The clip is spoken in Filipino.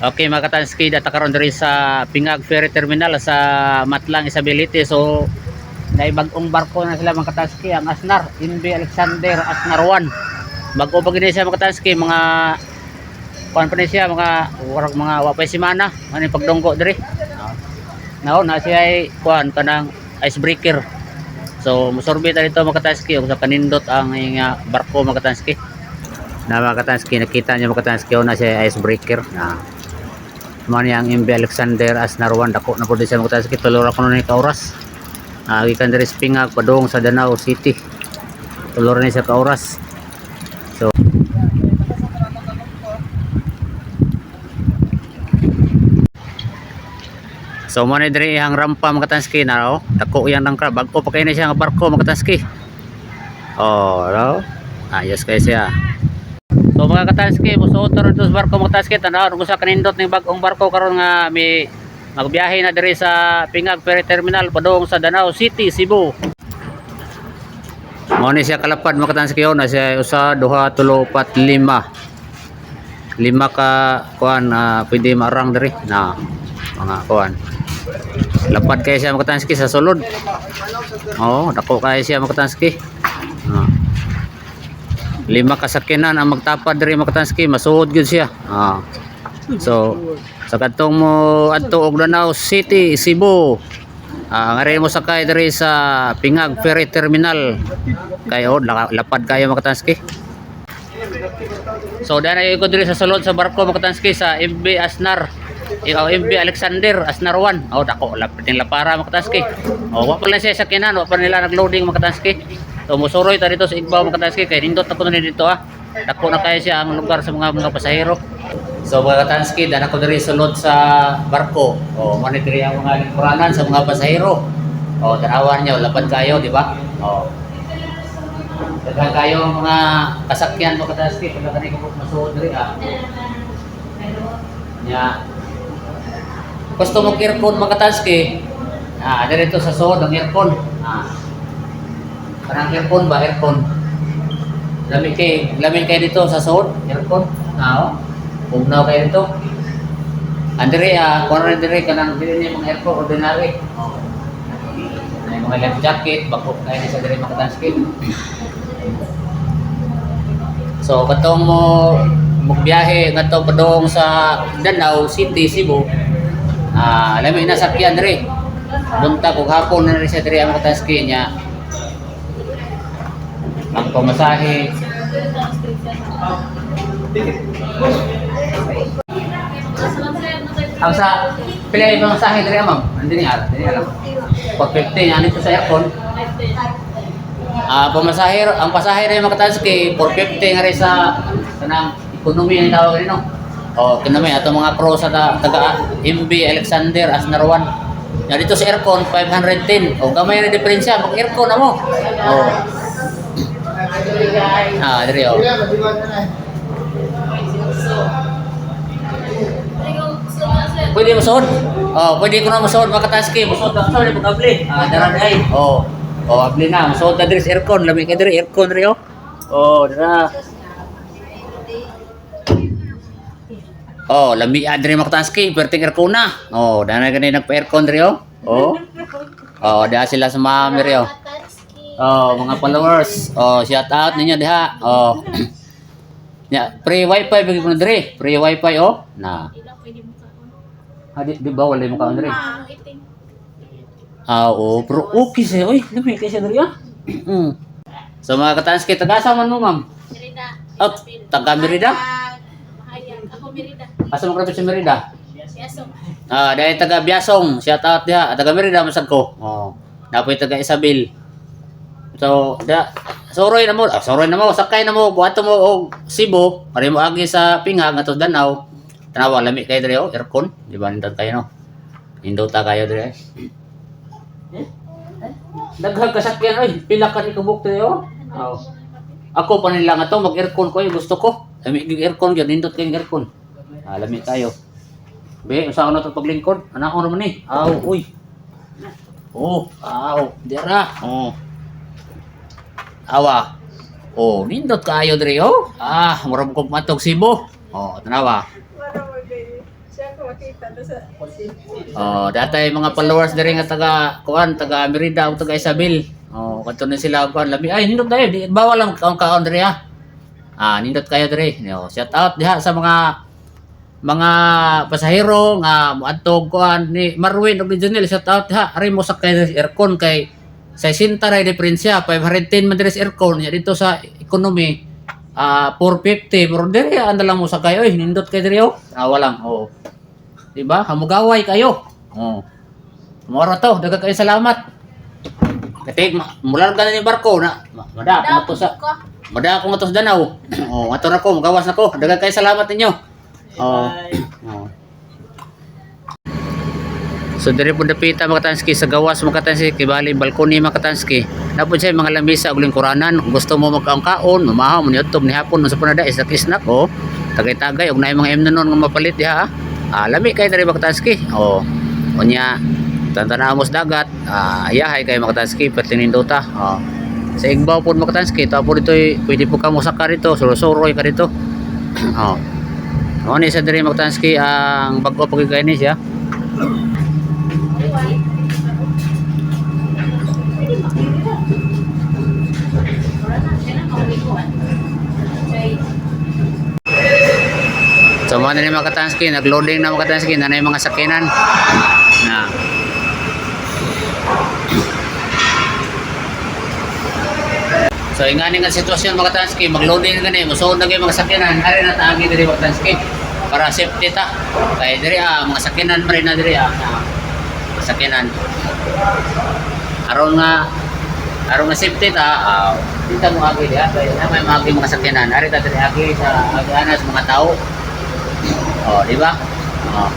Okay mga katanski, data karon diri sa Pingag Ferry Terminal sa Matlang Isabelite. So naibag-ong barko na sila mga katanski, ang Asnar, MV Alexander Asnar 1. Bago pa gini siya mga katanski, mga kuan pa ni siya, mga wapay simana, ano yung pagdunggo diri. Na siya ay kuan kanang icebreaker. So musorbe ta dito mga katanski, ug sa kanindot ang barko mga katanski. Na mga katanski, nakita niyo mga katanski, na siya icebreaker. Man yang MV Alexander Asnar 1, dako na po din siya mga katanski. Tulor ako nun ka oras. Gikan diri sa Pingag padung sa Danau City. Tulor ni siya ka oras. So mo ni diri ang rampa mga katanski na dako yang nang crab. Bago pa kay na siya nga barko mga katanski. Ayos kay siya. So mga katanski, musuot na rin sa barko mga katanski. Tanaw, sa kanindot ng bagong barko karon nga may magbiyahe na diri sa Pingag Ferry Terminal padung sa Danau City, Cebu. Mo ni siya kalapad mga katanski, na siya usa, duha, tulo, upat, lima ka kuan pwede marang diri na mga kuan. Lapad kay siya mga katanski sa sulod. Dako kay siya mga katanski. 5 kasakyanan ang magtapad diri mga katanski, masuod gyud siya. So sa kadtong mo adto og Danau City, Cebu, ngari mo sakay diri sa Pingag Ferry Terminal kayo lapad kayo mga katanski. So dana ko diri sa sulod sa barko mga katanski sa MV Asnar, MV Alexander Asnar 1. Dako lapad ng lapara mga katanski. Wa pa lang siya sakyanan, wa pa nila nagloading mga katanski. So musuroy ta dito sa Igbaw mga katanski, kay nindot ako na dito dako na kaya siya ang lugar sa mga pasahero. So mga katanski, dana ko diri sulod sa barko. Monitor ang mga lingkuranan sa mga pasahero. Tanawan niyo, lapad kayo, di ba? Daghang kayo mga kasakyan mga katanski, pagka kanay ko masuod diri gusto mo earphone mga katanski, dito sa suod ang earphone. Parang earphone ba? Earphone. Lamig kayo dito sa suod, earphone. Pugnaw kayo dito. Andiri, kung ano diri kanang diri ni mga aircon ordinary. May mga life jacket, bako kayo sa diri mga katanski. So katong mo magbiyahe ngadto padung sa Danau City, Cebu. Lami na sakyan diri. Buntag ug hapon na rin siya diri ang mga katanski niya. Ang pamasahe ang sa pila yung pamasahe diri ma'am, andini alam pag 50 yan ito sa aircon. Ang pasahe rin mga katanski 450 nga rin sa kanang economy ang tawag rin kinamay ato mga crew sa taga MV Alexander Asnar 1 yan dito sa aircon 510. Gamay na diferensya pag aircon na mo. Diri pwede mo suod? Pwede ko na musuod mga katanski. Musuod na sorry pag abli. Daray. Abli na. Musuod na diri sa aircon. Lamig ka diri aircon diri dira. Lamig diri mga katanski. Perting aircon na. Dana gani nagpa-aircon diri diha sila sa mami diri mga followers. Shout out ninyo diha. Free wifi bagi ko na diri. Free wifi na. Di ba wala mo ka diri? Bro, okay siya. Lamig kay siya diri So mga katanski, taga-asa man mo ma'am? Merida. Taga Merida? Ako Merida. Asa mo sa Merida? Biasong. Dahil taga Biasong. Shout out diha. Taga Merida masag ko. Dapoy taga Isabel. So, soroy na mo, sakay na mo, buhato mo og Cebu, pare mo agi sa Pingag ato Danau. Tanawa lami kay diri aircon, di ba nindot kayo no? Nindot ta kayo diri. Daghang kasakyan pila ka ni kubok diri Ako pa nila nga to mag-aircon ko, gusto ko. Lami gyud aircon gyud, nindot kay aircon. Lami kayo. Be, usaon na to paglingkod? Anak ko naman ni. Dira. Nindot kayo diri murag kog matog Cebu. Tanawa. makita doon sa... Oh, dati mga followers diri nga taga Merida o taga Isabel. Oh, kanto na sila kuan labi. Ay, nindot tayo, di bawal lang kaon diri ha. Nindot kayo diri. No, shout out diha sa mga pasahero nga moadtog kuan ni Marwin ug ni Jonel, shout out diha. Ari mo sa kay aircon kay sa 60 ra diferensya, 510 man diri sa aircon nya dito sa economy. 450 pero diri ang lang mo sa kayo nindot kay diri oh. Walang oh. Diba? Hamugaway kayo. Oh. Mora to, daghang kayo salamat. Kasi mularga na ni barko na mada ako sa Danau. Oh, ato na ko, magawas na ko. Daghang kayo salamat ninyo. Oh. Oh. So diri po dapita mga Katanski sa gawas mga Katanski kibali balkoni mga Katanski. Napod siya mga lamisa ug lingkuranan. Gusto mo magkaon-kaon, mamahaw mo ni utob ni hapon sa punada isnak-isnak oh. Tagay-tagay ug naay mga emnanon nga mapalit diha. Lami kay diri mga Katanski. Oh. Unya tantanamos dagat. Ayahay kay mga Katanski pertinindota. Oh. Sa Igbaw po mga Katanski, tapo dito pwede po ka mosaka rito, suro-suroy ka dito. Oh. Ano ni sa diri mga Katanski ang bag-o pagigay ni siya. So mga na mga Katanski, nag-loading na mga Katanski, na yung mga sakinan. So ingani nga sitwasyon mga Katanski, mag-loading na gani, musuod na yung mga sakinan, ari na taagi diri mga Katanski para safety ta. Kaya diri mga sakinan pa rin na diri sakinan. Aron nga safety ta, dito mo agi diha, kaya na may mga sakinan, ari ta diri agi sa agianas mga tao. Oh, di ba? Oh.